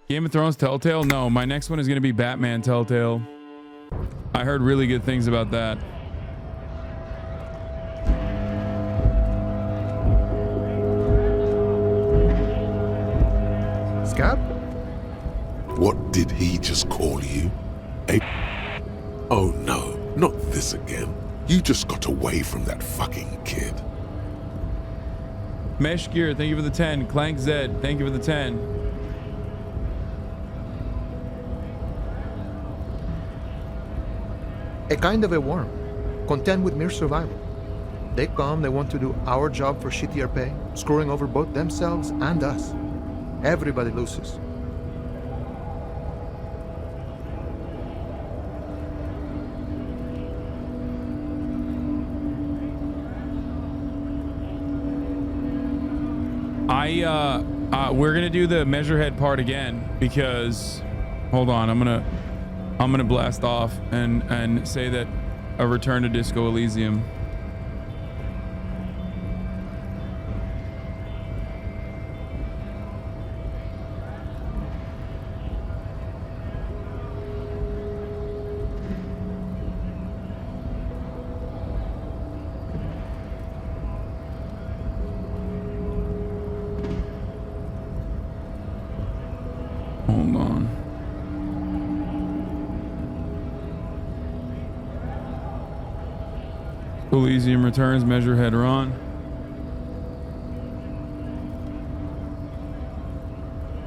Game of Thrones Telltale? No, my next one is going to be Batman Telltale. I heard really good things about that. Scab? What did he just call you? Oh no, not this again. You just got away from that fucking kid. Mesh Gear, thank you for the 10. Clank Zed, thank you for the 10. A kind of a worm, content with mere survival. They come, they want to do our job for shittier pay, screwing over both themselves and us. Everybody loses. We're gonna do the measurehead part again because, hold on, I'm gonna blast off and say that a return to Disco Elysium. Hold on. Elysium returns, measure head on.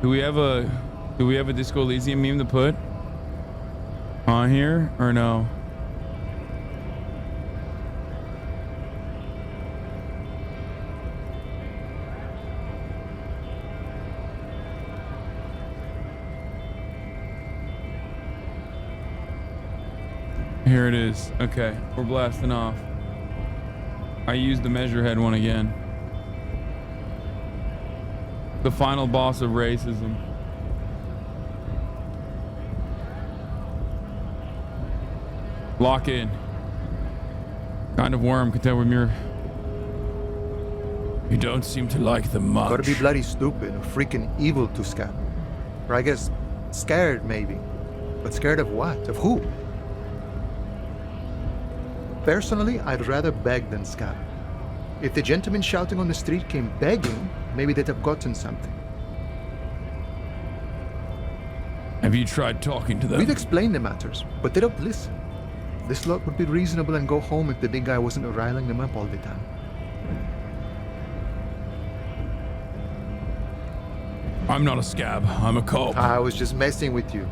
Do we have a Disco Elysium meme to put on here or no? Here it is. Okay, we're blasting off. I used the measurehead one again. The final boss of racism. Lock in. Kind of worm content with mirror. You don't seem to like them much. Gotta be bloody stupid or freaking evil to Scab. Or I guess scared maybe. But scared of what? Of who? Personally, I'd rather beg than scab. If the gentleman shouting on the street came begging, maybe they'd have gotten something. Have you tried talking to them? We've explained the matters, but they don't listen. This lot would be reasonable and go home if the big guy wasn't riling them up all the time. I'm not a scab. I'm a cop. I was just messing with you.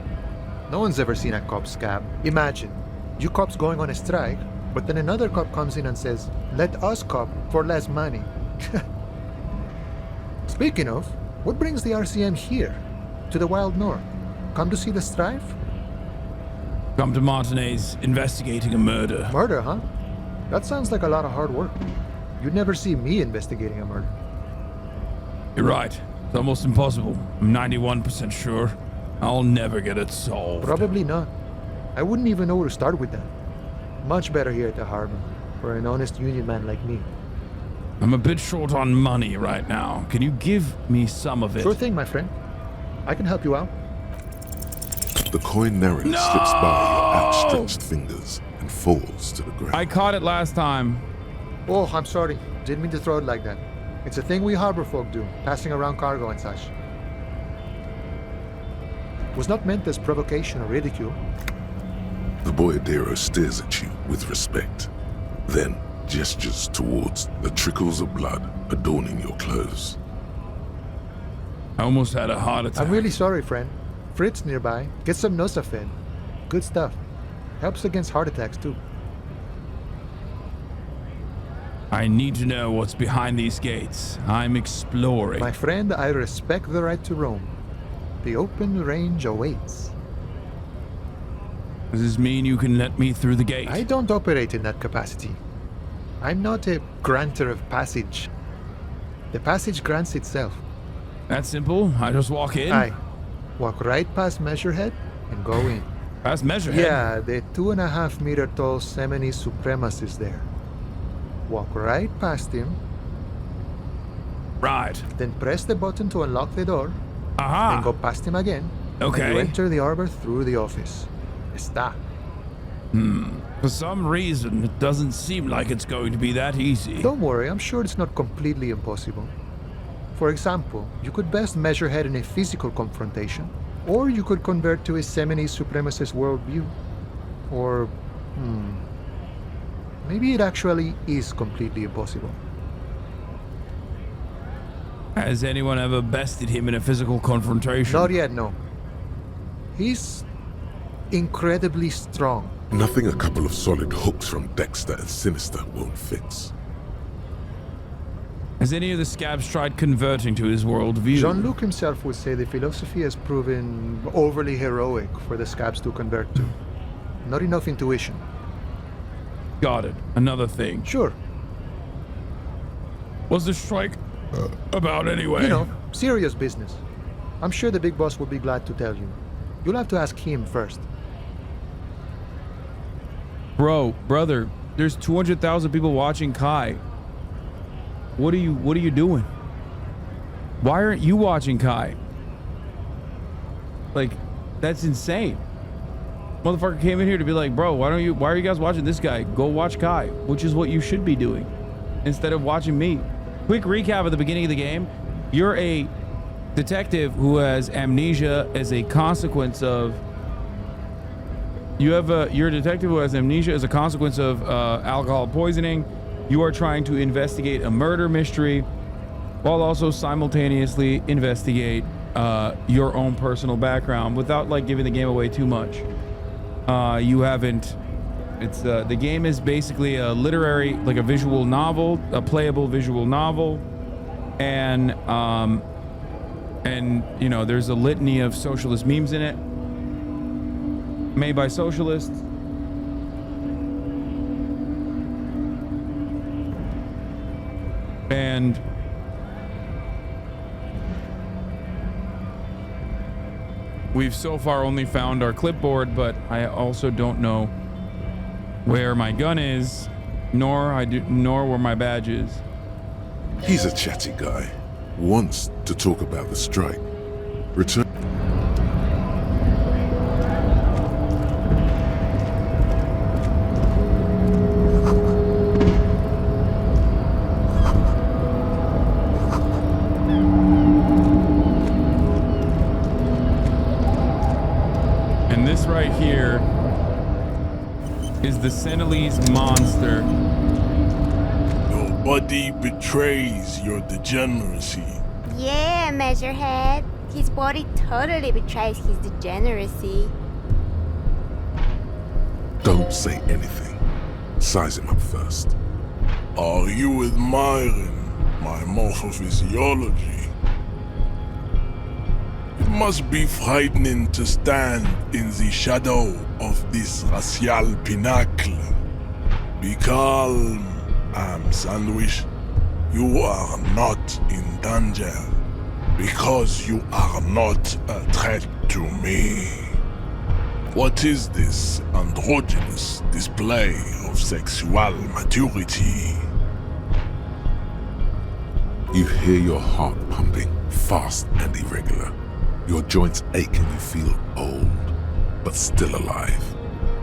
No one's ever seen a cop scab. Imagine, you cops going on a strike, but then another cop comes in and says, let us cop for less money. Speaking of, what brings the RCM here? To the Wild North? Come to see the strife? Come to Martinez investigating a murder. Murder, huh? That sounds like a lot of hard work. You'd never see me investigating a murder. You're right. It's almost impossible. I'm 91% sure I'll never get it solved. Probably not. I wouldn't even know where to start with that. Much better here at the harbor, for an honest union man like me. I'm a bit short on money right now. Can you give me some of it? Sure thing, my friend. I can help you out. The coin narrowly slips by your outstretched fingers and falls to the ground. I caught it last time. Oh, I'm sorry. Didn't mean to throw it like that. It's a thing we harbor folk do, passing around cargo and such. Was not meant as provocation or ridicule. The boyadero stares at you with respect, then gestures towards the trickles of blood adorning your clothes. I almost had a heart attack. I'm really sorry, friend. Fritz nearby. Get some Nosafed. Good stuff. Helps against heart attacks, too. I need to know what's behind these gates. I'm exploring. My friend, I respect the right to roam. The open range awaits. Does this mean you can let me through the gate? I don't operate in that capacity. I'm not a granter of passage. The passage grants itself. That's simple. I just walk in. Aye. Walk right past Measurehead and go in. Past Measurehead? Yeah, the 2.5 meter tall Semini supremacist there. Walk right past him. Right. Then press the button to unlock the door Then go past him again. Okay. And you enter the arbor through the office. Está. For some reason, it doesn't seem like it's going to be that easy. Don't worry, I'm sure it's not completely impossible. For example, you could best measure head in a physical confrontation, or you could convert to a Seminese supremacist worldview. Or, maybe it actually is completely impossible. Has anyone ever bested him in a physical confrontation? Not yet, no. He's incredibly strong. Nothing a couple of solid hooks from Dexter and Sinister won't fix. Has any of the scabs tried converting to his worldview? Jean-Luc himself would say the philosophy has proven overly heroic for the scabs to convert to. Not enough intuition. Got it. Another thing. Sure, What's the strike about anyway? you know, serious business. I'm sure the big boss will be glad to tell you. You'll have to ask him first. Brother, there's 200,000 people watching Kai. What are you doing? Why aren't you watching Kai? Like, that's insane. Motherfucker came in here to be like, bro, why are you guys watching this guy? Go watch Kai, which is what you should be doing instead of watching me. Quick recap at the beginning of the game. You're a detective who has amnesia as a consequence of you're a detective who has amnesia as a consequence of alcohol poisoning. You are trying to investigate a murder mystery while also simultaneously investigate your own personal background without like giving the game away too much. The game is basically a literary, like a visual novel, a playable visual novel, and you know, there's a litany of socialist memes in it, made by socialists. And we've so far only found our clipboard, but I also don't know where my gun is, nor where my badge is. He's a chatty guy. Wants to talk about the strike. Return. And this right here is the Senegalese monster. Your body betrays your degeneracy. Yeah, Measurehead. His body totally betrays his degeneracy. Don't say anything. Size him up first. Are you admiring my morphophysiology? It must be frightening to stand in the shadow of this racial pinnacle. Be calm, I'm Sandwich. You are not in danger because you are not a threat to me. What is this androgynous display of sexual maturity? You hear your heart pumping fast and irregular. Your joints ache and you feel old, but still alive,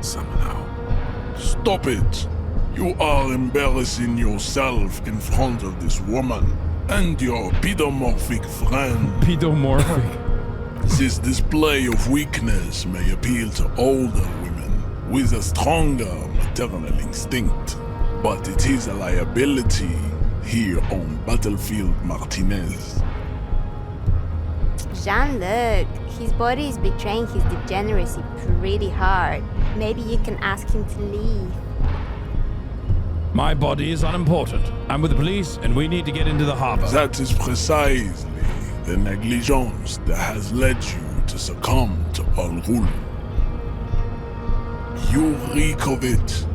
somehow. Stop it! You are embarrassing yourself in front of this woman and your pedomorphic friend. Pedomorphic. This display of weakness may appeal to older women with a stronger maternal instinct, but it is a liability here on Battlefield Martinez. Jean-Luc, his body is betraying his degeneracy pretty hard. Maybe you can ask him to leave. My body is unimportant. I'm with the police, and we need to get into the harbor. That is precisely the negligence that has led you to succumb to Al Ghul. You reek of it.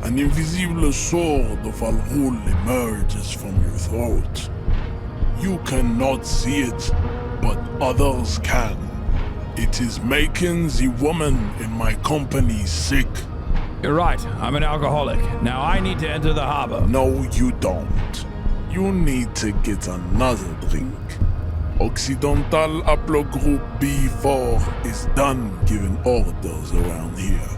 An invisible sword of Al Ghul emerges from your throat. You cannot see it, but others can. It is making the woman in my company sick. You're right. I'm an alcoholic. Now I need to enter the harbor. No, you don't. You need to get another drink. Occidental Haplogroup B4 is done giving orders around here.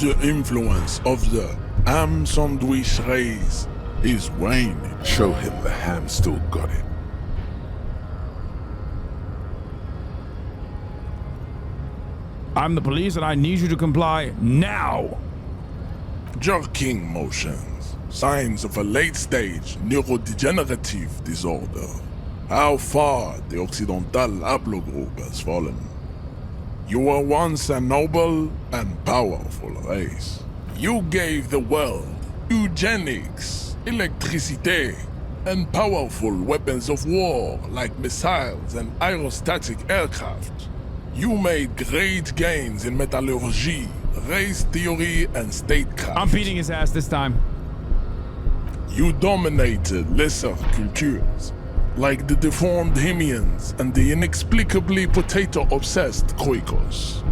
The influence of the ham sandwich race is waning. Show him the ham still got it. I'm the police and I need you to comply now. Jerking motions, signs of a late-stage neurodegenerative disorder. How far the Occidental Haplogroup has fallen. You were once a noble and powerful race. You gave the world eugenics, electricity, and powerful weapons of war like missiles and aerostatic aircraft. You made great gains in metallurgy, race theory, and statecraft. I'm beating his ass this time. You dominated lesser cultures, like the deformed Hemians and the inexplicably potato-obsessed Khoikos.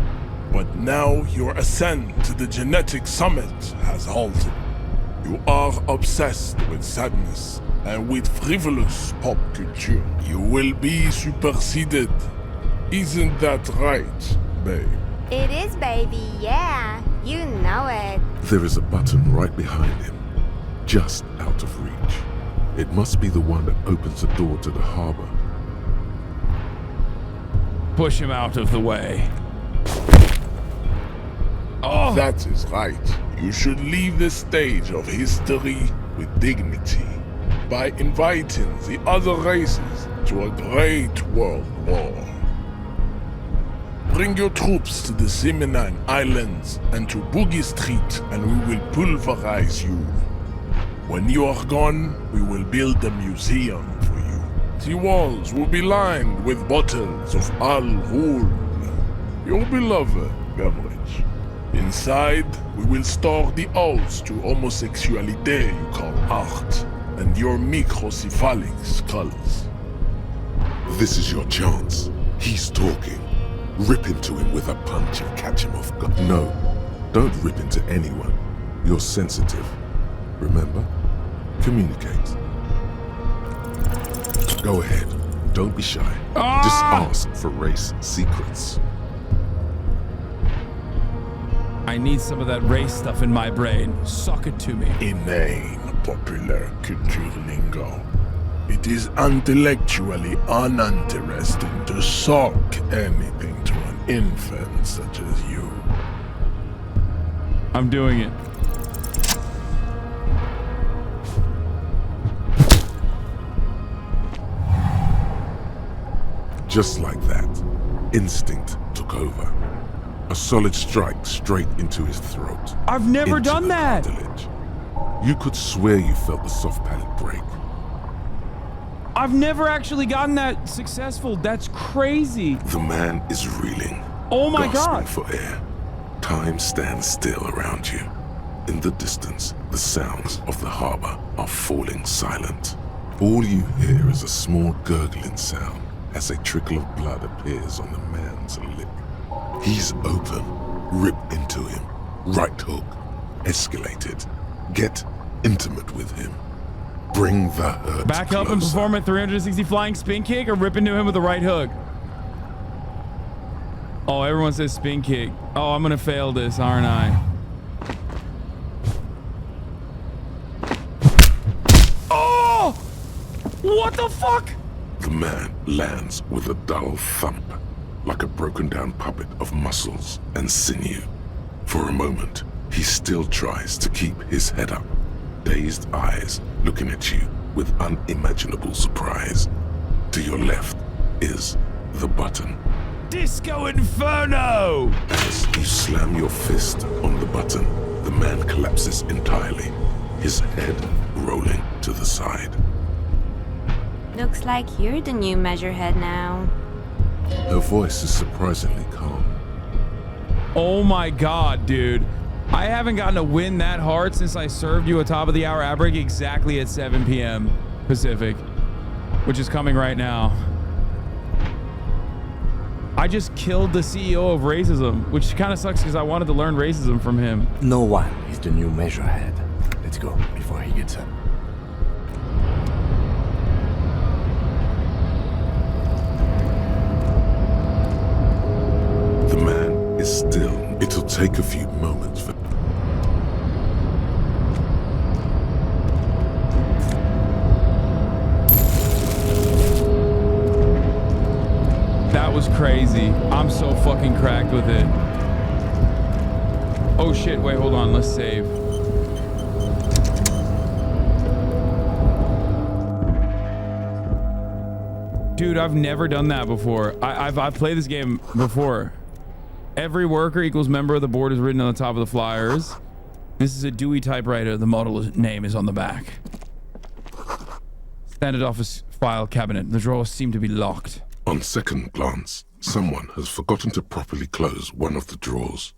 But now your ascent to the genetic summit has halted. You are obsessed with sadness and with frivolous pop culture. You will be superseded. Isn't that right, babe? It is, baby, yeah. You know it. There is a button right behind him, just out of reach. It must be the one that opens the door to the harbor. Push him out of the way. Oh! That is right. You should leave the stage of history with dignity by inviting the other races to a great world war. Bring your troops to the Simonine Islands and to Boogie Street and we will pulverize you. When you are gone, we will build a museum for you. The walls will be lined with bottles of Al Ghul, your beloved beverage. Inside, we will store the odes to homosexuality you call art and your microcephalic skulls. This is your chance. He's talking. Rip into him with a punch and catch him off guard. No, don't rip into anyone. You're sensitive. Remember? Communicate. Go ahead. Don't be shy. Just ask for race secrets. I need some of that race stuff in my brain. Suck it to me. Inane popular culture lingo. It is intellectually uninteresting to suck anything to an infant such as you. I'm doing it. Just like that, instinct took over. A solid strike straight into his throat. I've never into done the that. cartilage. You could swear you felt the soft palate break. I've never actually gotten that successful. That's crazy. The man is reeling. Oh my gasping God. for air. Time stands still around you. In the distance, the sounds of the harbor are falling silent. All you hear is a small gurgling sound as a trickle of blood appears on the man's lip. He's open. Rip into him. Right hook. Escalate it. Get intimate with him. Bring the hurt Back up and closer. perform a 360 flying spin kick or rip into him with a right hook. Oh, everyone says spin kick. Oh, I'm gonna fail this, aren't I? Oh! What the fuck? The man lands with a dull thump, like a broken down puppet of muscles and sinew. For a moment, he still tries to keep his head up, dazed eyes looking at you with unimaginable surprise. To your left is the button. Disco Inferno! As you slam your fist on the button, the man collapses entirely, his head rolling to the side. Looks like you're the new measurehead now. Her voice is surprisingly calm. Oh my God, dude. I haven't gotten a win that hard since I served you a top of the hour ad break exactly at 7 p.m. Pacific, which is coming right now. I just killed the CEO of racism, which kind of sucks because I wanted to learn racism from him. No one is the new measurehead. Let's go before he gets up. still. It'll take a few moments for... That was crazy. I'm so fucking cracked with it. Oh shit, wait, hold on, let's save. Dude, I've never done that before. I've played this game before. Every worker equals member of the board is written on the top of the flyers. This is a Dewey typewriter. The model name is on the back. Standard office file cabinet. The drawers seem to be locked. On second glance, someone has forgotten to properly close one of the drawers.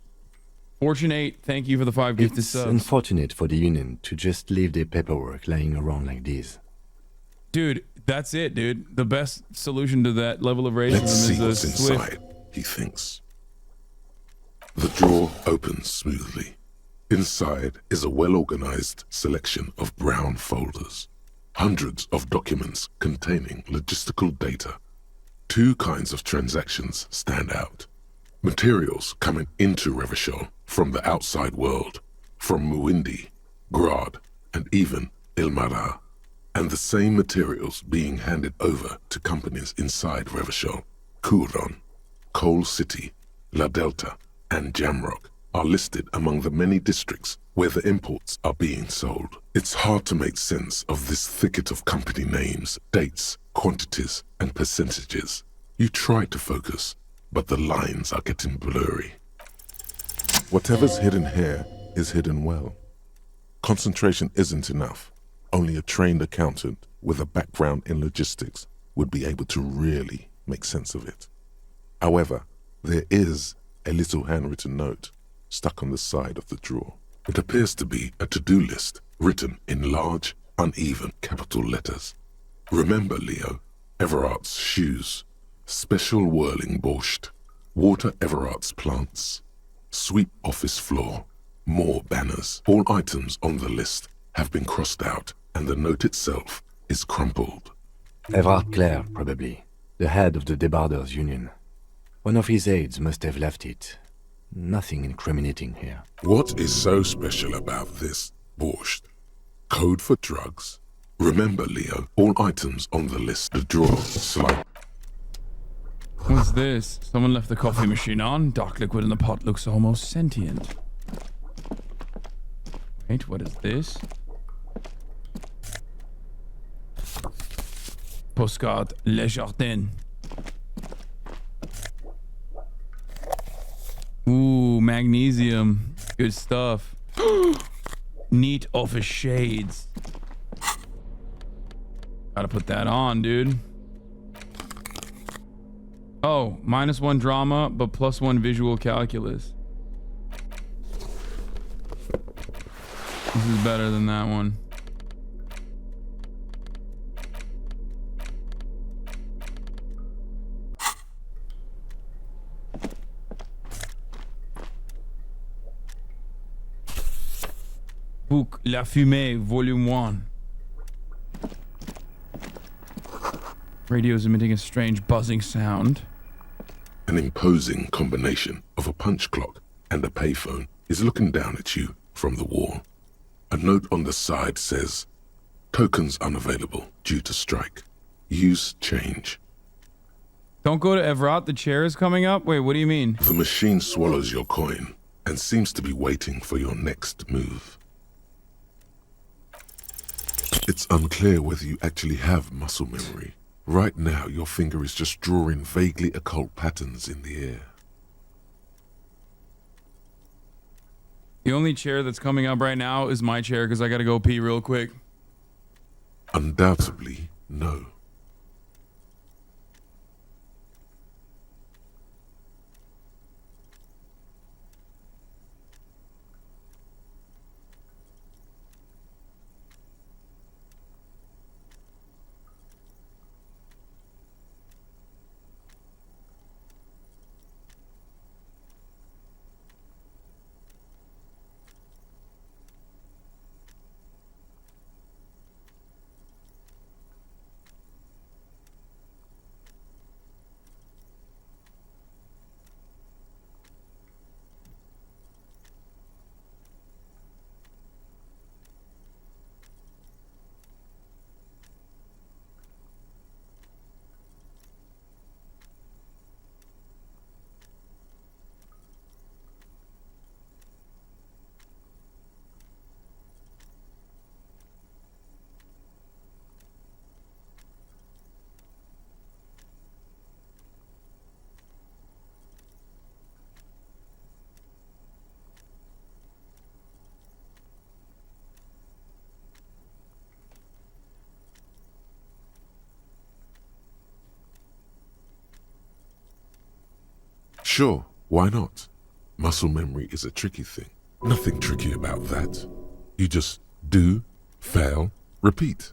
Fortune 8, thank you for the 5 gifted It's subs. unfortunate for the Union to just leave their paperwork lying around like this. Dude, that's it, dude. The best solution to that level of racism Let's see is what's a swift... inside, he thinks. The drawer opens smoothly. Inside is a well-organized selection of brown folders. Hundreds of documents containing logistical data. 2 kinds of transactions stand out. Materials coming into Revachol from the outside world, from Muindi, Grad, and even Ilmara. And the same materials being handed over to companies inside Revachol. Kuron, Coal City, La Delta, and Jamrock are listed among the many districts where the imports are being sold. It's hard to make sense of this thicket of company names, dates, quantities, and percentages. You try to focus, but the lines are getting blurry. Whatever's hidden here is hidden well. Concentration isn't enough. Only a trained accountant with a background in logistics would be able to really make sense of it. However, there is a little handwritten note stuck on the side of the drawer. It appears to be a to-do list written in large, uneven capital letters. Remember, Leo, Everart's shoes, special whirling borscht, water Everart's plants, sweep office floor, more banners. All items on the list have been crossed out, and the note itself is crumpled. Everard Clare, probably. The head of the Debarders Union. One of his aides must have left it. Nothing incriminating here. What is so special about this borscht? Code for drugs? Remember, Leo, all items on the list, the drawer, slide. What's this? Someone left the coffee machine on. Dark liquid in the pot looks almost sentient. Wait, what is this? Postcard Le Jardin. Ooh, magnesium. Good stuff. Neat office shades. Gotta put that on, dude. Oh, -1 drama, but +1 visual calculus. This is better than that one. Book La Fumée, Volume 1. Radio is emitting a strange buzzing sound. An imposing combination of a punch clock and a payphone is looking down at you from the wall. A note on the side says, tokens unavailable due to strike. Use change. Don't go to Everard, the chair is coming up? Wait, what do you mean? The machine swallows your coin and seems to be waiting for your next move. It's unclear whether you actually have muscle memory. Right now, your finger is just drawing vaguely occult patterns in the air. The only chair that's coming up right now is my chair because I gotta go pee real quick. Undoubtedly, no. Sure, why not? Muscle memory is a tricky thing. Nothing tricky about that. You just do, fail, repeat.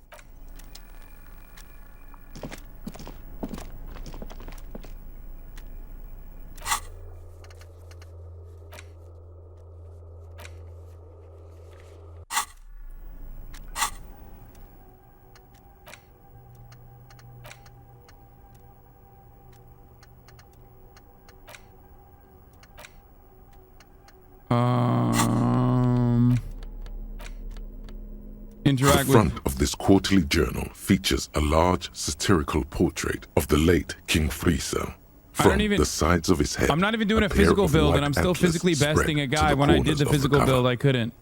Interact The front of this quarterly journal features a large satirical portrait of the late King Friesel. From the sides of his head, I'm not even doing a pair physical of build, white and I'm still antlers physically besting a spread to guy. the When I did corners the of physical cover. build, I couldn't.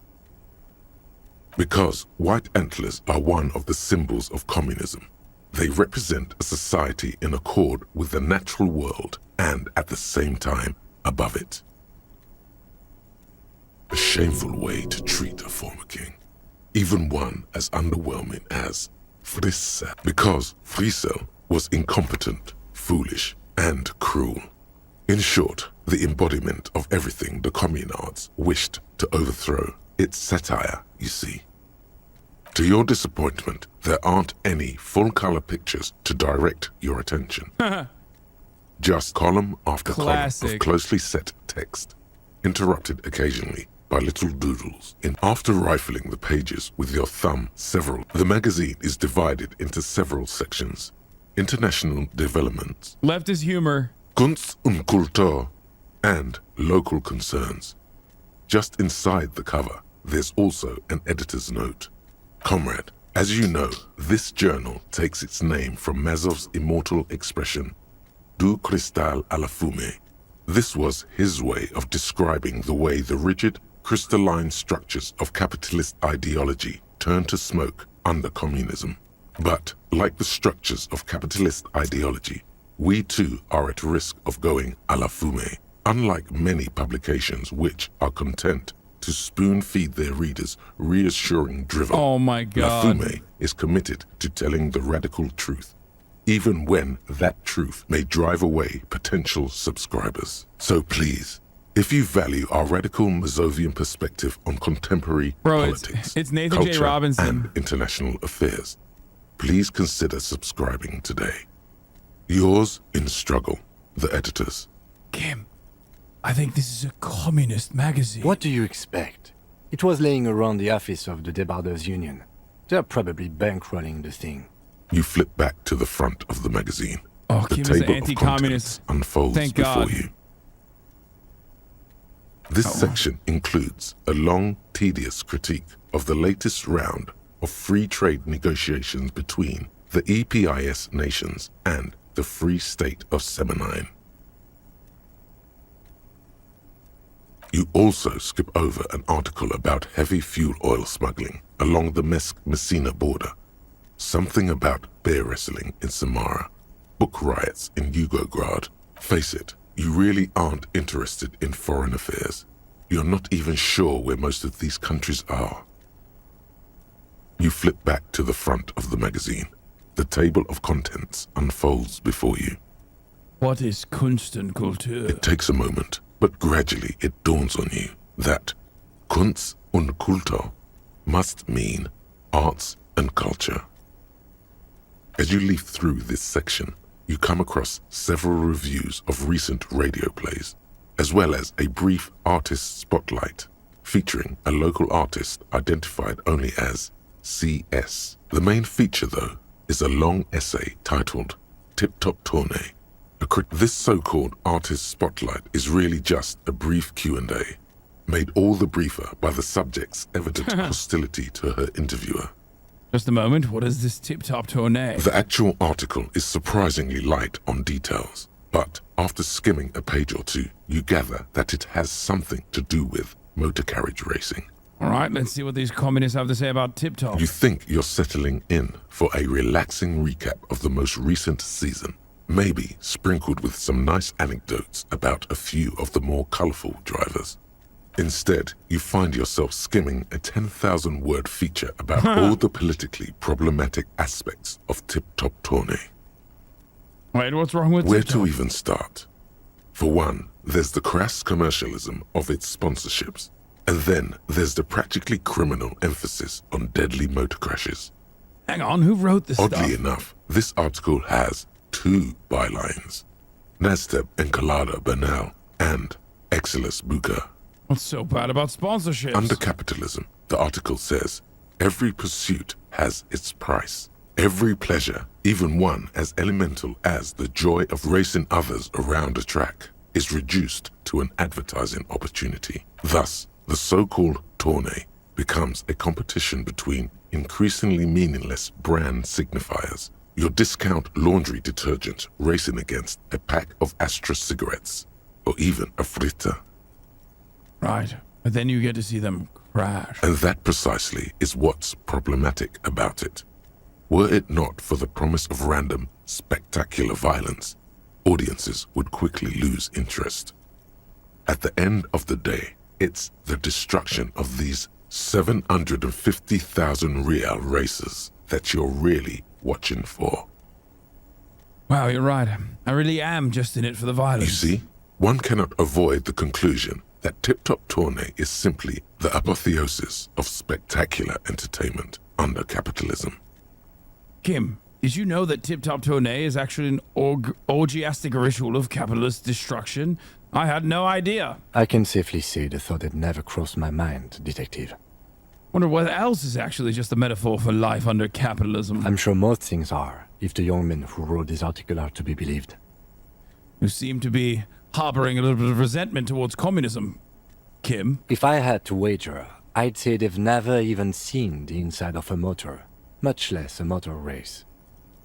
Because white antlers are one of the symbols of communism. They represent a society in accord with the natural world and at the same time above it. A shameful way to treat a former king, even one as underwhelming as Friesel, because Friesel was incompetent, foolish, and cruel. In short, the embodiment of everything the communards wished to overthrow. It's satire, you see. To your disappointment, there aren't any full-color pictures to direct your attention. Just column after column of closely set text, interrupted occasionally by little doodles. After rifling the pages with your thumb the magazine is divided into several sections. International developments, Leftist humor, Kunst und Kultur, and local concerns. Just inside the cover, there's also an editor's note. Comrade, as you know, this journal takes its name from Mazov's immortal expression, du cristal à la fumée. This was his way of describing the way the rigid, crystalline structures of capitalist ideology turn to smoke under communism. But, like the structures of capitalist ideology, we too are at risk of going à la fumée, unlike many publications which are content to spoon-feed their readers reassuring drivel. Oh my God. La Fumée is committed to telling the radical truth, even when that truth may drive away potential subscribers. So please, if you value our radical Mazovian perspective on contemporary politics, it's Nathan culture, J. Robinson, and international affairs, please consider subscribing today. Yours in struggle, the editors. Kim, I think this is a communist magazine. What do you expect? It was laying around the office of the Debarders Union. They're probably bankrolling the thing. You flip back to the front of the magazine. Oh, The Kim is an table of anti-communist. contents unfolds Thank before God. you. This section includes a long, tedious critique of the latest round of free trade negotiations between the EPIS nations and the Free State of Semenine. You also skip over an article about heavy fuel oil smuggling along the Messina border, something about bear wrestling in Samara, book riots in Yugograd. Face it, you really aren't interested in foreign affairs. You're not even sure where most of these countries are. You flip back to the front of the magazine. The table of contents unfolds before you. What is Kunst und Kultur? It takes a moment, but gradually it dawns on you that Kunst und Kultur must mean arts and culture. As you leaf through this section, you come across several reviews of recent radio plays, as well as a brief artist spotlight featuring a local artist identified only as CS. The main feature, though, is a long essay titled Tip Top Tournée. This so-called artist spotlight is really just a brief Q&A, made all the briefer by the subject's evident hostility to her interviewer. Just a moment, what is this tip-top tournée? The actual article is surprisingly light on details, but after skimming a page or two, you gather that it has something to do with motor carriage racing. All right, let's see what these communists have to say about tip-top. You think you're settling in for a relaxing recap of the most recent season, maybe sprinkled with some nice anecdotes about a few of the more colorful drivers. Instead, you find yourself skimming a 10,000-word feature about all the politically problematic aspects of Tip Top Tournée. Wait, what's wrong with Where tip-top? to even start? For one, there's the crass commercialism of its sponsorships. And then there's the practically criminal emphasis on deadly motor crashes. Hang on, who wrote this Oddly stuff? enough, this article has 2 bylines. Nasteb Encolada Bernal and Exilus Buka. What's so bad about sponsorships? Under capitalism, the article says, every pursuit has its price. Every pleasure, even one as elemental as the joy of racing others around a track, is reduced to an advertising opportunity. Thus, the so-called tourney becomes a competition between increasingly meaningless brand signifiers. Your discount laundry detergent racing against a pack of Astra cigarettes, or even a Frita. Right, but then you get to see them crash. And that precisely is what's problematic about it. Were it not for the promise of random, spectacular violence, audiences would quickly lose interest. At the end of the day, it's the destruction of these 750,000 real races that you're really watching for. Wow, you're right. I really am just in it for the violence. You see, one cannot avoid the conclusion that Tip Top Tourney is simply the apotheosis of spectacular entertainment under capitalism. Kim, did you know that Tip Top Tourney is actually an orgiastic ritual of capitalist destruction? I had no idea. I can safely say the thought had never crossed my mind, Detective. Wonder what else is actually just a metaphor for life under capitalism. I'm sure most things are, if the young men who wrote this article are to be believed. You seem to be harboring a little bit of resentment towards communism, Kim. If I had to wager, I'd say they've never even seen the inside of a motor, much less a motor race.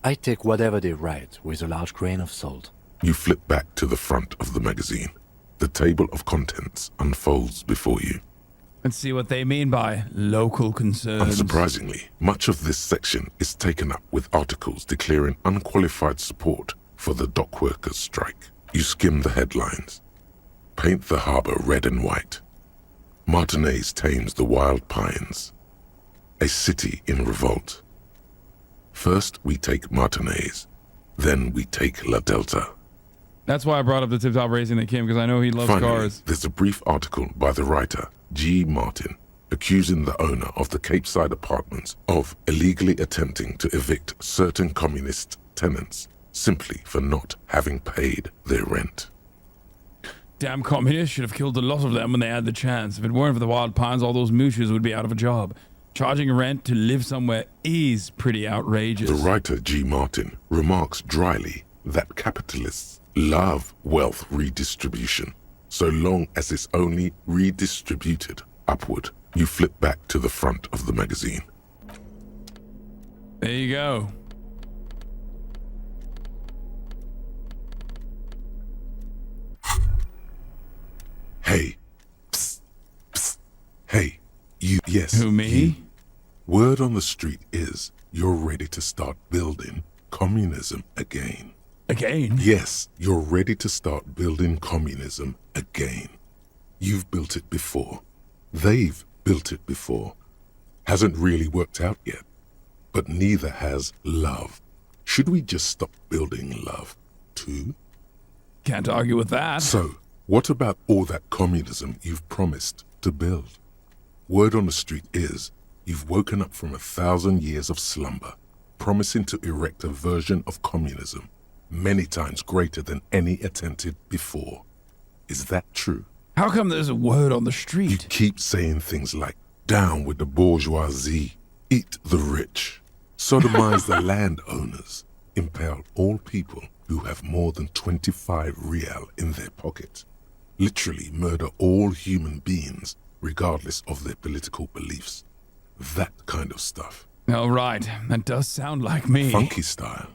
I take whatever they write with a large grain of salt. You flip back to the front of the magazine. The table of contents unfolds before you. Let's see what they mean by local concerns. Unsurprisingly, much of this section is taken up with articles declaring unqualified support for the dock workers' strike. You skim the headlines. Paint the harbor red and white. Martinez tames the wild pines. A city in revolt. First we take Martinez, then we take La Delta. That's why I brought up the Tip Top Racing to Kim, because I know he loves Finally, cars. there's a brief article by the writer, G. Martin, accusing the owner of the Cape Side apartments of illegally attempting to evict certain communist tenants simply for not having paid their rent. Damn communists should have killed a lot of them when they had the chance. If it weren't for the wild pines, all those mooches would be out of a job. Charging rent to live somewhere is pretty outrageous. The writer, G. Martin, remarks dryly that capitalists love wealth redistribution, so long as it's only redistributed upward. You flip back to the front of the magazine. There you go. Hey. Psst. Psst. Hey. You. Yes. Who, me? You. Word on the street is you're ready to start building communism again. Again? Yes, you're ready to start building communism again. You've built it before. They've built it before. Hasn't really worked out yet. But neither has love. Should we just stop building love, too? Can't argue with that. So, what about all that communism you've promised to build? Word on the street is you've woken up from 1,000 years of slumber, promising to erect a version of communism many times greater than any attempted before. Is that true? How come there's a word on the You street? keep saying things like, down with the bourgeoisie, eat the rich, sodomize the landowners, impale all people who have more than 25 real in their pocket, literally murder all human beings regardless of their political beliefs. That kind of stuff. Oh, right. That does sound like me. Funky style.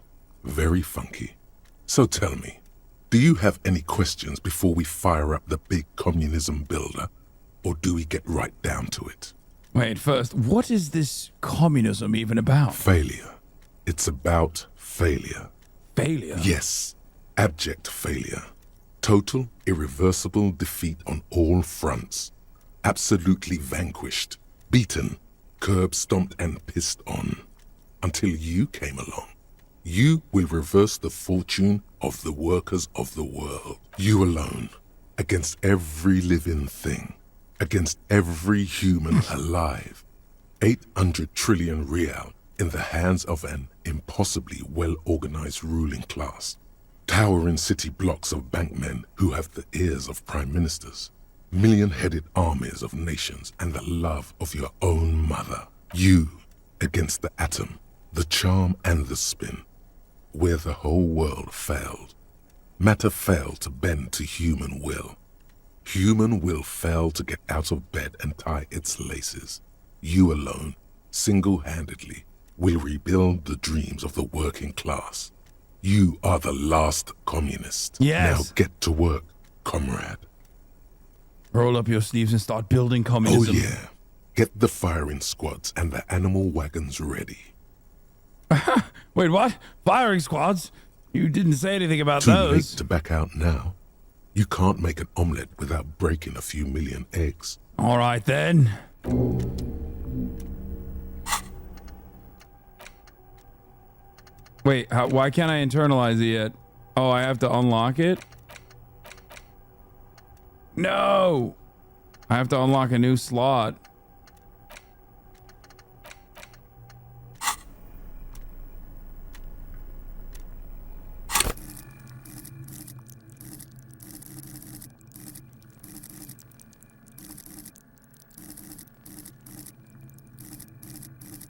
Very funky. So tell me, do you have any questions before we fire up the big communism builder? Or do we get right down to it? Wait, first, what is this communism even about? Failure. It's about failure. Failure? Yes, abject failure. Total, irreversible defeat on all fronts. Absolutely vanquished, beaten, curb stomped and pissed on. Until you came along. You will reverse the fortune of the workers of the world. You alone, against every living thing, against every human alive. 800 trillion real in the hands of an impossibly well-organized ruling class. Towering city blocks of bankmen who have the ears of prime ministers. Million-headed armies of nations and the love of your own mother. You against the atom, the charm and the spin. Where the whole world failed. Matter failed to bend to human will. Human will failed to get out of bed and tie its laces. You alone, single-handedly, will rebuild the dreams of the working class. You are the last communist. Yes. Now get to work, comrade. Roll up your sleeves and start building communism. Oh yeah. Get the firing squads and the animal wagons ready. Wait, what? Firing squads? You didn't say anything about Too those. late to back out now. You can't make an omelette without breaking a few million eggs. All right, then. Wait, why can't I internalize it yet? Oh, I have to unlock it? No! I have to unlock a new slot.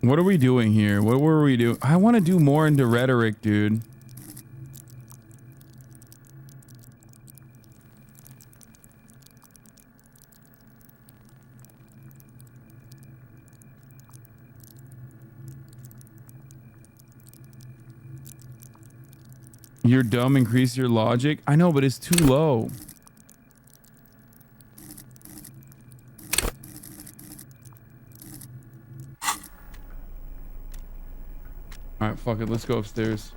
What are we doing here? What were we doing? I want to do more into rhetoric, dude. You're dumb, increase your logic. I know, but it's too low. Alright, fuck it. Let's go upstairs.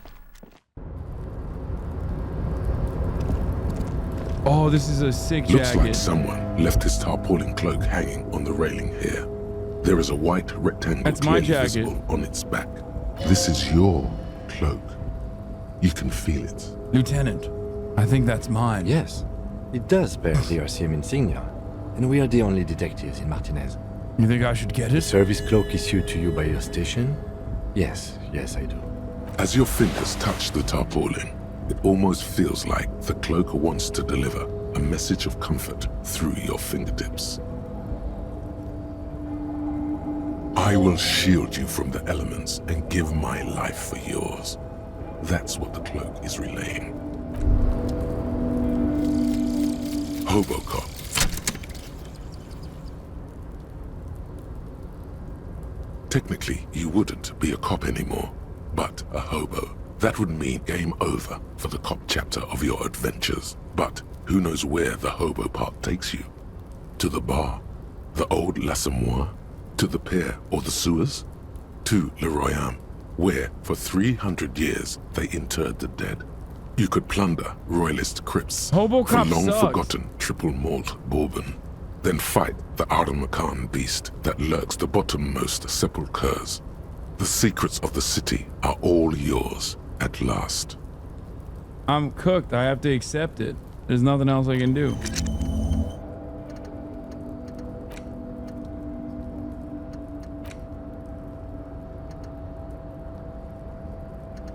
Oh, this is a sick jacket. Looks like someone left his tarpaulin cloak hanging on the railing here. There is a white rectangle That's my clearly jacket. visible on its back. This is your cloak. You can feel it. Lieutenant, I think that's mine. Yes, it does bear the RCM insignia, and we are the only detectives in Martinez. You think I should get The it? service cloak issued to you by your station? Yes, I do. As your fingers touch the tarpaulin, it almost feels like the cloak wants to deliver a message of comfort through your fingertips. I will shield you from the elements and give my life for yours. That's what the cloak is relaying. Hobocop. Technically, you wouldn't be a cop anymore, but a hobo. That would mean game over for the cop chapter of your adventures. But who knows where the hobo part takes you? To the bar? The old L'Assommoir? To the pier or the sewers? To Le Royaume, where for 300 years they interred the dead. You could plunder royalist crypts Hobo for cop long sucks. forgotten triple malt bourbon. Then fight the Ardamakan beast that lurks the bottommost sepulchres. The secrets of the city are all yours at last. I'm cooked. I have to accept it. There's nothing else I can do.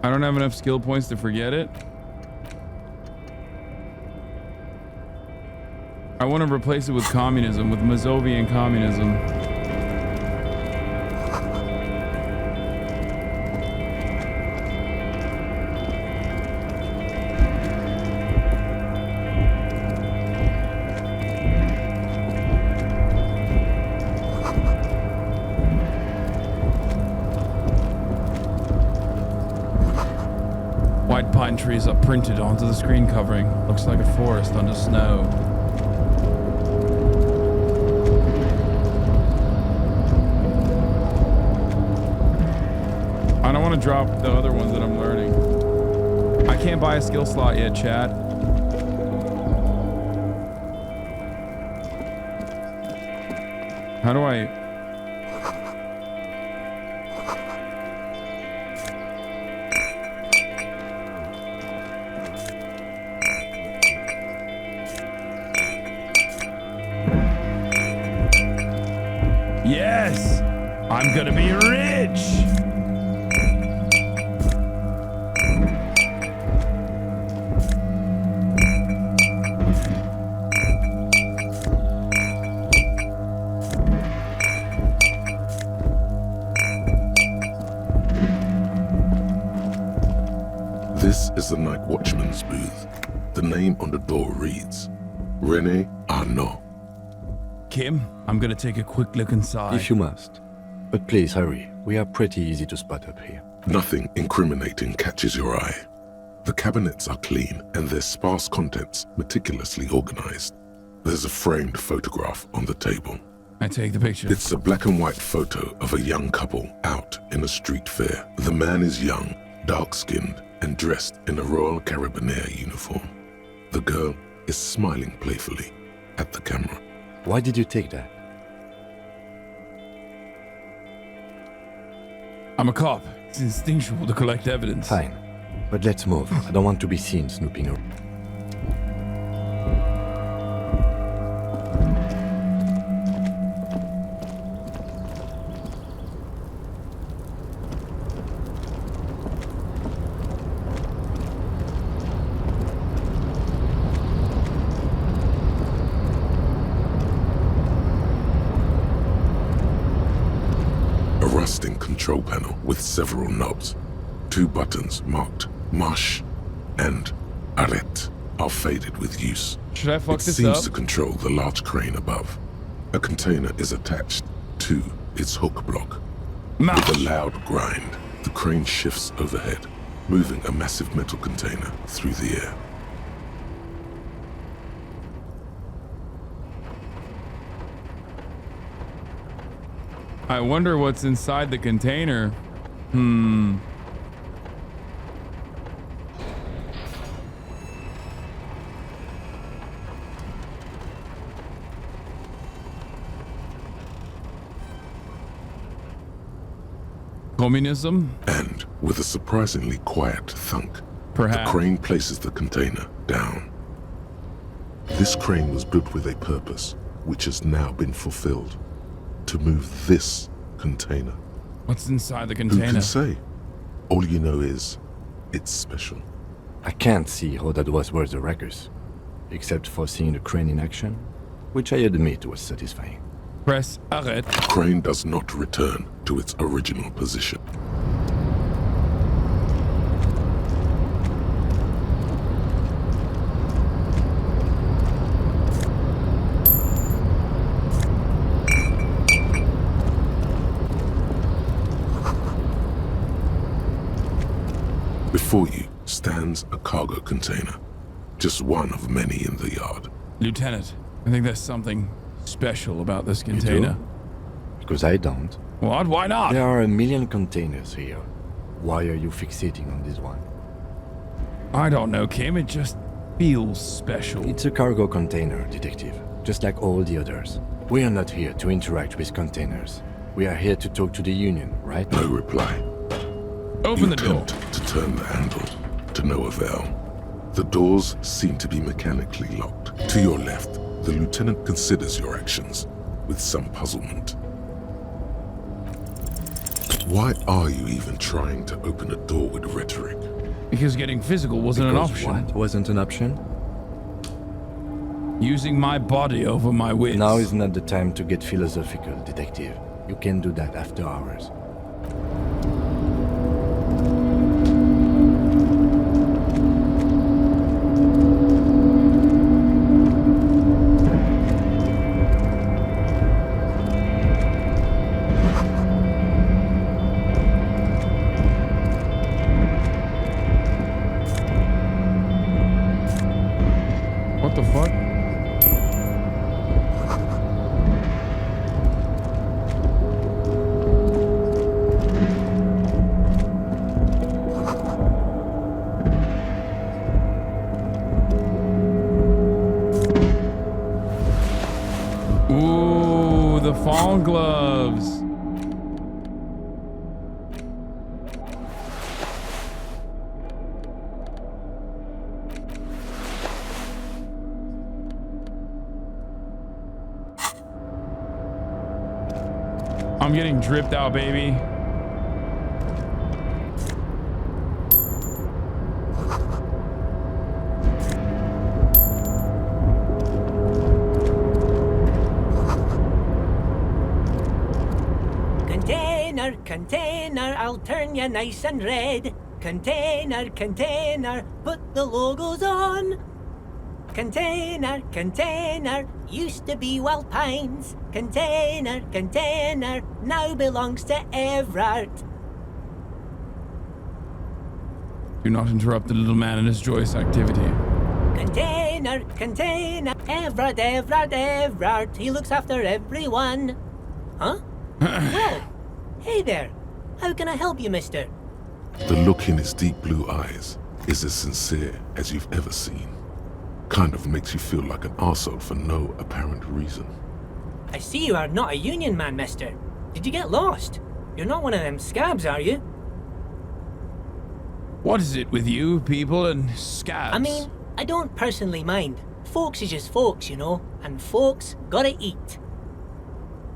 I don't have enough skill points to forget it. I want to replace it with communism, with Mazovian communism. White pine trees are printed onto the screen covering. Looks like a forest under snow. I don't want to drop the other ones that I'm learning. I can't buy a skill slot yet, chat. How do I... Yes! I'm gonna be rich! This is the night watchman's booth. The name on the door reads, René Arnaud. Kim, I'm gonna take a quick look inside. If you must. But please hurry. We are pretty easy to spot up here. Nothing incriminating catches your eye. The cabinets are clean and their sparse contents meticulously organized. There's a framed photograph on the table. I take the picture. It's a black and white photo of a young couple out in a street fair. The man is young, dark-skinned, and dressed in a Royal Carabinieri uniform. The girl is smiling playfully at the camera. Why did you take that? I'm a cop. It's instinctual to collect evidence. Fine. But let's move. I don't want to be seen snooping around. A rusting control panel with several knobs. 2 buttons marked Marche and Arrête are faded with use. Should I fuck It this seems up? to control the large crane above. A container is attached to its hook block. Mouth. With a loud grind, the crane shifts overhead, moving a massive metal container through the air. I wonder what's inside the container. Communism? And with a surprisingly quiet thunk, Perhaps. the crane places the container down. This crane was built with a purpose, which has now been fulfilled. To move this container. What's inside the Who container? can say? All you know is, it's special. I can't see how that was worth the ruckus. Except for seeing the crane in action, which I admit was satisfying. Press arrête. The crane does not return to its original position. Before you stands a cargo container, just one of many in the yard. Lieutenant, I think there's something special about this You do? container. Because I don't. What? Why not? There are a million containers here. Why are you fixating on this one? I don't know, Kim. It just feels special. It's a cargo container, detective. Just like all the others. We are not here to interact with containers. We are here to talk to the Union, right? No reply. Open You the door. attempt to turn the handle, to no avail. The doors seem to be mechanically locked. To your left, the lieutenant considers your actions with some puzzlement. Why are you even trying to open a door with rhetoric? Because getting physical wasn't an Because option. what wasn't an option? Using my body over my wits. Now is not the time to get philosophical, detective. You can do that after hours. What the fuck? Ooh, the fawn gloves. I'm getting dripped out, baby. Container, container, I'll turn you nice and red. Container, container, put the logos on. Container, container, used to be Wild Pines. Container, container, now belongs to Everard. Do not interrupt the little man in his joyous activity. Container, container, Everard, Everard, Everard, he looks after everyone. Huh? Well, hey there. How can I help you, mister? The look in his deep blue eyes is as sincere as you've ever seen. Kind of makes you feel like an arsehole for no apparent reason. I see you are not a union man, mister. Did you get lost? You're not one of them scabs, are you? What is it with you people and scabs? I mean, I don't personally mind. Folks is just folks, you know, and folks gotta eat.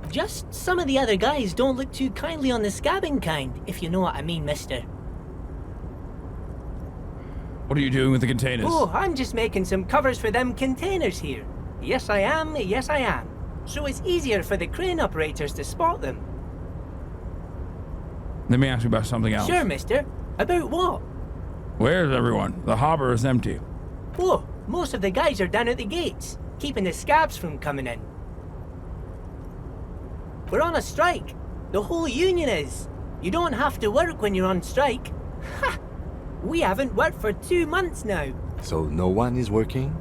Just some of the other guys don't look too kindly on the scabbing kind, if you know what I mean, mister. What are you doing with the containers? Oh, I'm just making some covers for them containers here. Yes, I am, yes, I am. So it's easier for the crane operators to spot them. Let me ask you about something else. Sure, mister. About what? Where's everyone? The harbor is empty. Oh, most of the guys are down at the gates, keeping the scabs from coming in. We're on a strike. The whole union is. You don't have to work when you're on strike. Ha! We haven't worked for 2 months now. So no one is working?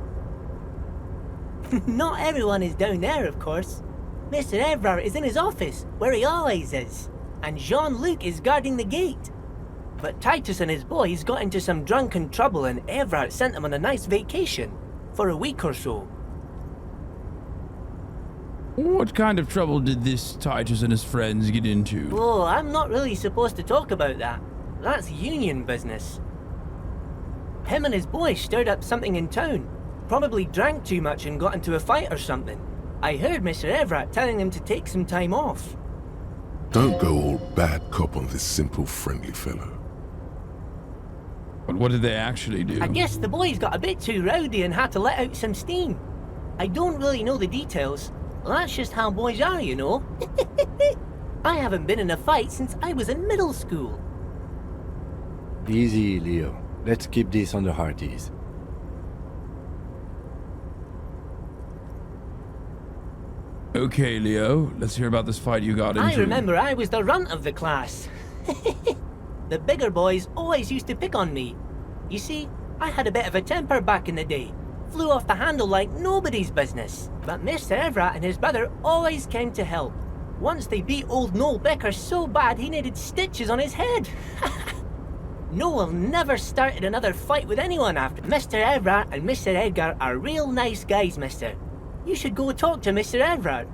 Not everyone is down there, of course. Mr. Everard is in his office, where he always is. And Jean-Luc is guarding the gate. But Titus and his boys got into some drunken trouble and Everard sent them on a nice vacation. For a week or so. What kind of trouble did this Titus and his friends get into? Oh, I'm not really supposed to talk about that. That's union business. Him and his boys stirred up something in town. Probably drank too much and got into a fight or something. I heard Mr. Everett telling them to take some time off. Don't go all bad cop on this simple, friendly fellow. But what did they actually do? I guess the boys got a bit too rowdy and had to let out some steam. I don't really know the details. That's just how boys are, you know. I haven't been in a fight since I was in middle school. Easy, Leo. Let's keep this on the hearties. Okay, Leo, let's hear about this fight you got into. I remember I was the runt of the class. The bigger boys always used to pick on me. You see, I had a bit of a temper back in the day. Flew off the handle like nobody's business. But Mr. Everett and his brother always came to help. Once they beat old Noel Becker so bad he needed stitches on his head. Noel never started another fight with anyone after. Mr. Everett and Mr. Edgar are real nice guys, mister. You should go talk to Mr. Everett.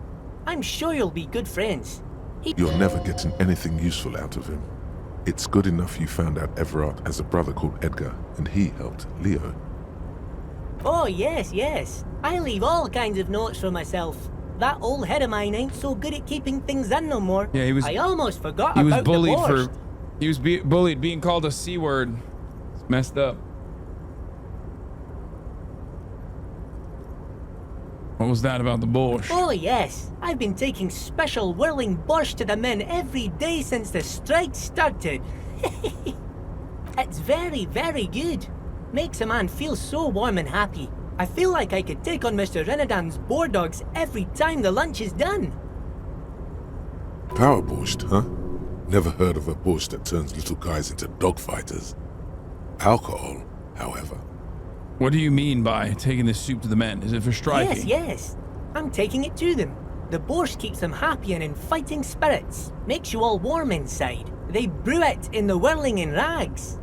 I'm sure you'll be good friends. You're never getting anything useful out of him. It's good enough you found out Everard has a brother called Edgar, and he helped Leo. Oh, yes, yes. I leave all kinds of notes for myself. That old head of mine ain't so good at keeping things in no more. Yeah, he was. I almost forgot He was about bullied the worst. He was bullied, being called a C word. It's messed up. What was that about the borscht? Oh, yes. I've been taking special whirling borscht to the men every day since the strike started. It's very, very good. Makes a man feel so warm and happy. I feel like I could take on Mr. Renadan's boar dogs every time the lunch is done. Power borscht, huh? Never heard of a borscht that turns little guys into dogfighters. Alcohol, however. What do you mean by taking this soup to the men? Is it for striking? Yes, yes. I'm taking it to them. The borscht keeps them happy and in fighting spirits. Makes you all warm inside. They brew it in the whirling in rags.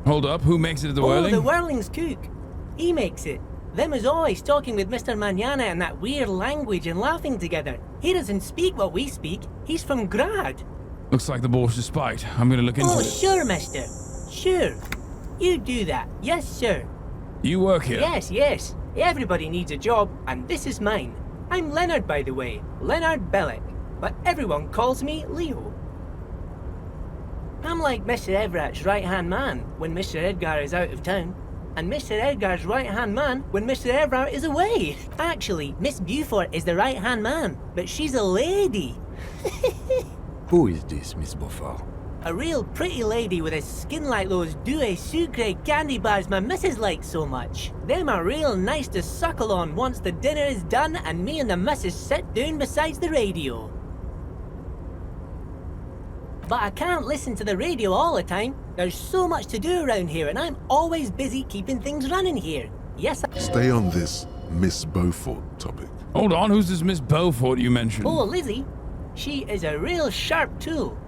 Hold up, who makes it at the whirling? Oh, the whirling's cook. He makes it. Them is always talking with Mr. Manana in that weird language and laughing together. He doesn't speak what we speak. He's from Grad. Looks like the borscht is spiked. I'm gonna look into Oh, it. sure, mister. Sure. You do that. Yes, sir. You work here? Yes, yes. Everybody needs a job, and this is mine. I'm Leonard, by the way. Leonard Bellick. But everyone calls me Leo. I'm like Mr. Everett's right-hand man when Mr. Edgar is out of town, and Mr. Edgar's right-hand man when Mr. Everett is away. Actually, Miss Beaufort is the right-hand man, but she's a lady. Who is this, Miss Beaufort? A real pretty lady with a skin like those Douai Sucre candy bars my missus likes so much. Them are real nice to suckle on once the dinner is done and me and the missus sit down beside the radio. But I can't listen to the radio all the time. There's so much to do around here and I'm always busy keeping things running here. Yes, Stay on this Miss Beaufort topic. Hold on, who's this Miss Beaufort you mentioned? Oh, Lizzie. She is a real sharp tool.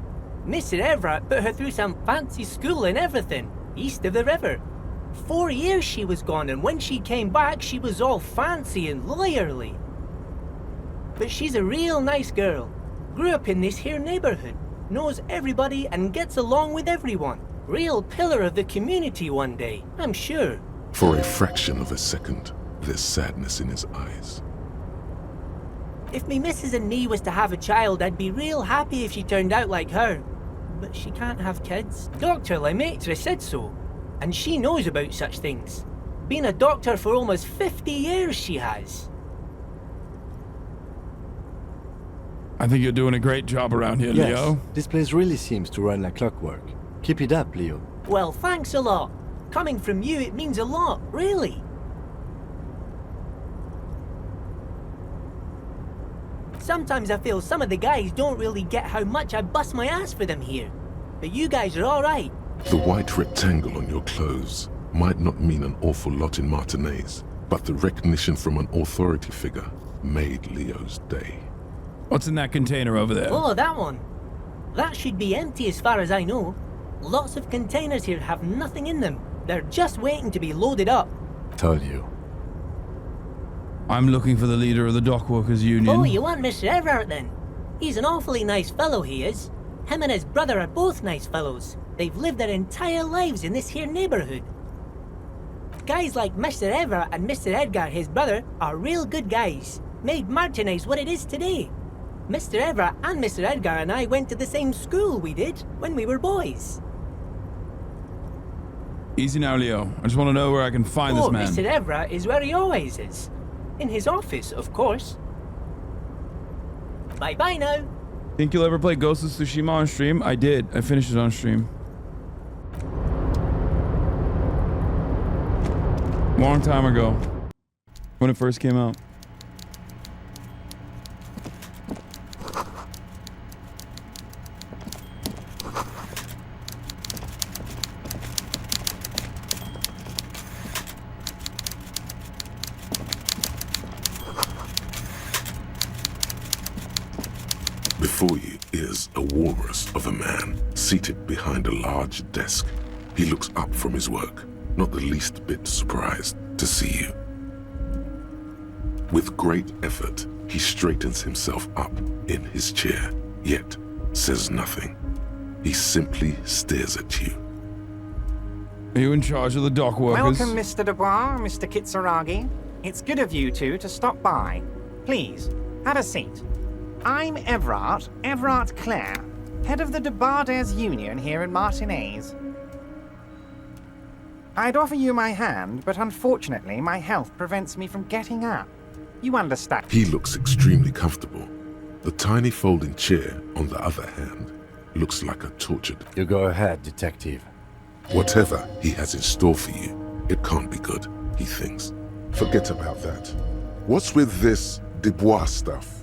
Mr. Everett put her through some fancy school and everything, east of the river. 4 years she was gone, and when she came back, she was all fancy and lawyerly. But she's a real nice girl. Grew up in this here neighborhood, knows everybody and gets along with everyone. Real pillar of the community one day, I'm sure. For a fraction of a second, there's sadness in his eyes. If me missus and me was to have a child, I'd be real happy if she turned out like her. But she can't have kids. Dr. Lemaitre said so, and she knows about such things. Been a doctor for almost 50 years, she has. I think you're doing a great job around here, Yes, Leo. this place really seems to run like clockwork. Keep it up, Leo. Well, thanks a lot. Coming from you, it means a lot, really. Sometimes I feel some of the guys don't really get how much I bust my ass for them here. But you guys are alright. The white rectangle on your clothes might not mean an awful lot in Martinaise, but the recognition from an authority figure made Leo's day. What's in that container over there? Oh, that one. That should be empty as far as I know. Lots of containers here have nothing in them. They're just waiting to be loaded up. Told you. I'm looking for the leader of the Dockworkers Union. Oh, you want Mr. Everett then? He's an awfully nice fellow, he is. Him and his brother are both nice fellows. They've lived their entire lives in this here neighborhood. Guys like Mr. Everett and Mr. Edgar, his brother, are real good guys. Made Martinaise what it is today. Mr. Everett and Mr. Edgar and I went to the same school we did when we were boys. Easy now, Leo. I just want to know where I can find this man. Mr. Everett is where he always is. In his office, of course. Bye-bye now. Think you'll ever play Ghost of Tsushima on stream? I did. I finished it on stream. Long time ago. When it first came out. Before you is a walrus of a man seated behind a large desk. He looks up from his work, not the least bit surprised to see you. With great effort, he straightens himself up in his chair, yet says nothing. He simply stares at you. Are you in charge of the dock workers? Welcome, Mr. Dubois, Mr. Kitsuragi. It's good of you two to stop by. Please, have a seat. I'm Everett Clare, head of the Debarders Union here in Martinaise. I'd offer you my hand, but unfortunately my health prevents me from getting up. You understand? He looks extremely comfortable. The tiny folding chair, on the other hand, looks like a tortured. You go ahead, detective. Whatever he has in store for you, it can't be good, he thinks. Forget about that. What's with this Dubois stuff?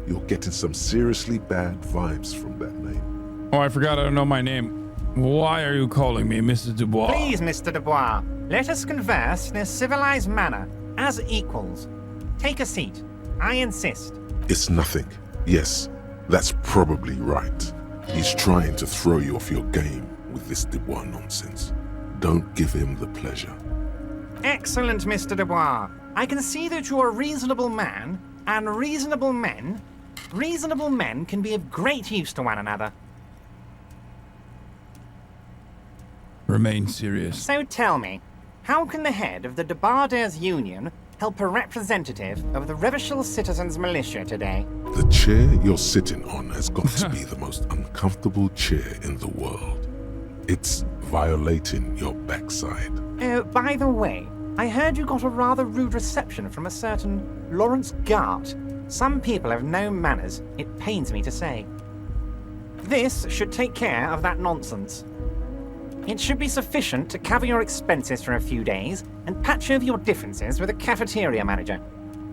You're getting some seriously bad vibes from that name. Oh, I forgot I don't know my name. Why are you calling me Mrs. Dubois? Please, Mr. Dubois, let us converse in a civilized manner, as equals. Take a seat. I insist. It's nothing. Yes, that's probably right. He's trying to throw you off your game with this Dubois nonsense. Don't give him the pleasure. Excellent, Mr. Dubois. I can see that you're a reasonable man, and reasonable men can be of great use to one another. Remain serious. So tell me, how can the head of the Debarders Union help a representative of the Revachol Citizens Militia today. The chair you're sitting on has got to be the most uncomfortable chair in the world. It's violating your backside. Oh, by the way, I heard you got a rather rude reception from a certain Lawrence Gart. Some people have no manners, it pains me to say. This should take care of that nonsense. It should be sufficient to cover your expenses for a few days and patch over your differences with the cafeteria manager.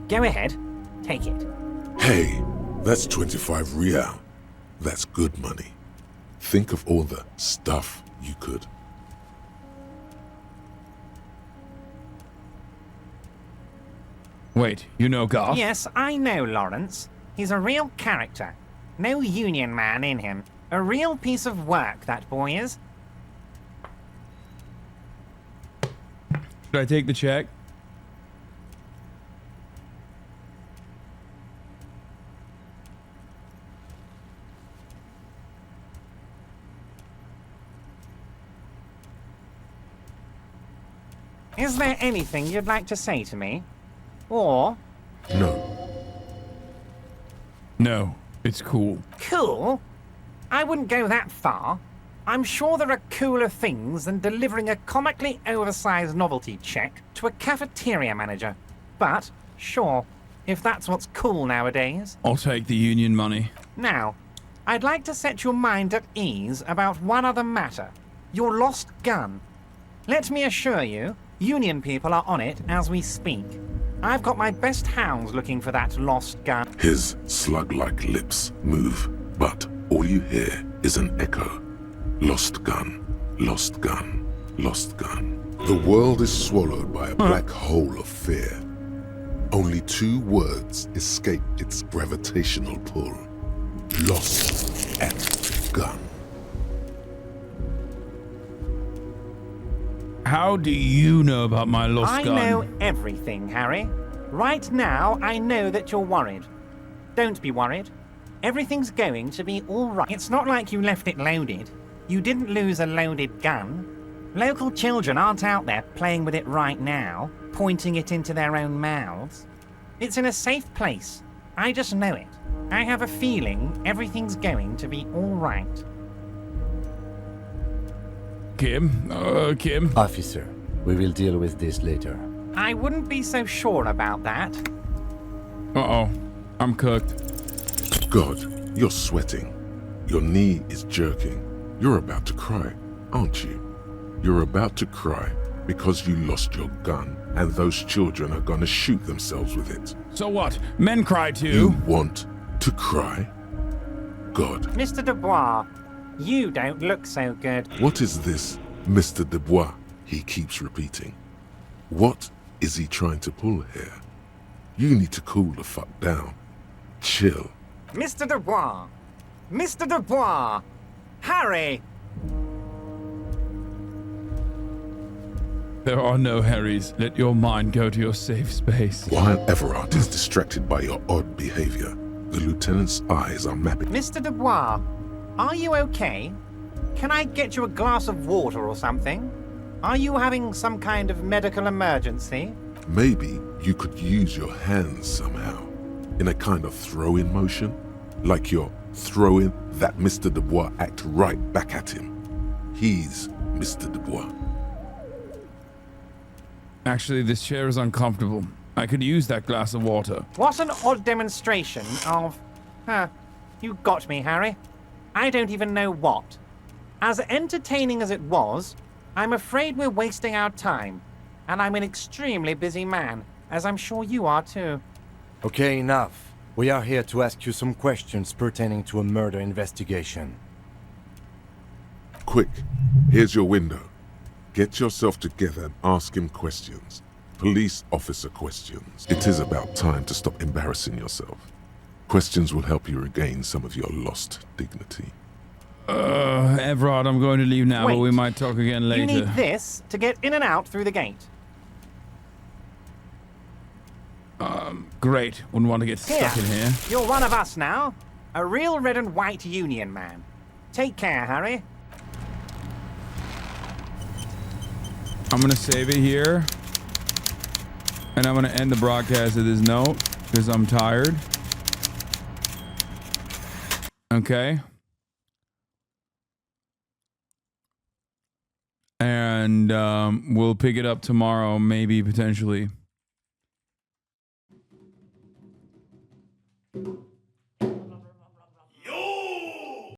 Go ahead, take it. Hey, that's 25 real. That's good money. Think of all the stuff you could. Wait, you know Garth? Yes, I know Lawrence. He's a real character. No union man in him. A real piece of work, that boy is. Should I take the check? Is there anything you'd like to say to me? Or... No. No, it's cool. Cool? I wouldn't go that far. I'm sure there are cooler things than delivering a comically oversized novelty check to a cafeteria manager. But, sure, if that's what's cool nowadays. I'll take the union money. Now, I'd like to set your mind at ease about one other matter. Your lost gun. Let me assure you, union people are on it as we speak. I've got my best hounds looking for that lost gun. His slug-like lips move, but all you hear is an echo. Lost gun, lost gun, lost gun. The world is swallowed by a black hole of fear. Only two words escape its gravitational pull. Lost and gun. How do you know about my lost gun? I know everything, Harry. Right now, I know that you're worried. Don't be worried. Everything's going to be all right. It's not like you left it loaded. You didn't lose a loaded gun. Local children aren't out there playing with it right now, pointing it into their own mouths. It's in a safe place. I just know it. I have a feeling everything's going to be all right. Kim? Officer, we will deal with this later. I wouldn't be so sure about that. Uh-oh. I'm cooked. God, you're sweating. Your knee is jerking. You're about to cry, aren't you? You're about to cry because you lost your gun and those children are gonna shoot themselves with it. So what? Men cry too. You want to cry? God. Mr. Dubois, you don't look so good. What is this, Mr. Dubois? He keeps repeating. What is he trying to pull here? You need to cool the fuck down. Chill. Mr. Dubois! Mr. Dubois! Harry! There are no Harrys. Let your mind go to your safe space. While Everard is distracted by your odd behavior, the lieutenant's eyes are mapping. Mr. Dubois, are you okay? Can I get you a glass of water or something? Are you having some kind of medical emergency? Maybe you could use your hands somehow, in a kind of throw-in motion, like you're throwing that Mr. Dubois act right back at him. He's Mr. Dubois. Actually, this chair is uncomfortable. I could use that glass of water. What an odd demonstration of... you got me, Harry. I don't even know what. As entertaining as it was, I'm afraid we're wasting our time. And I'm an extremely busy man, as I'm sure you are too. Okay, enough. We are here to ask you some questions pertaining to a murder investigation. Quick, here's your window. Get yourself together and ask him questions. Police officer questions. It is about time to stop embarrassing yourself. Questions will help you regain some of your lost dignity. Everard, I'm going to leave now, but Wait. we might talk again later. You need this to get in and out through the gate. Great. Wouldn't want to get stuck in here. You're one of us now. A real red and white union man. Take care, Harry. I'm gonna save it here. And I'm going to end the broadcast with this note because I'm tired. Okay. And we'll pick it up tomorrow, maybe, potentially.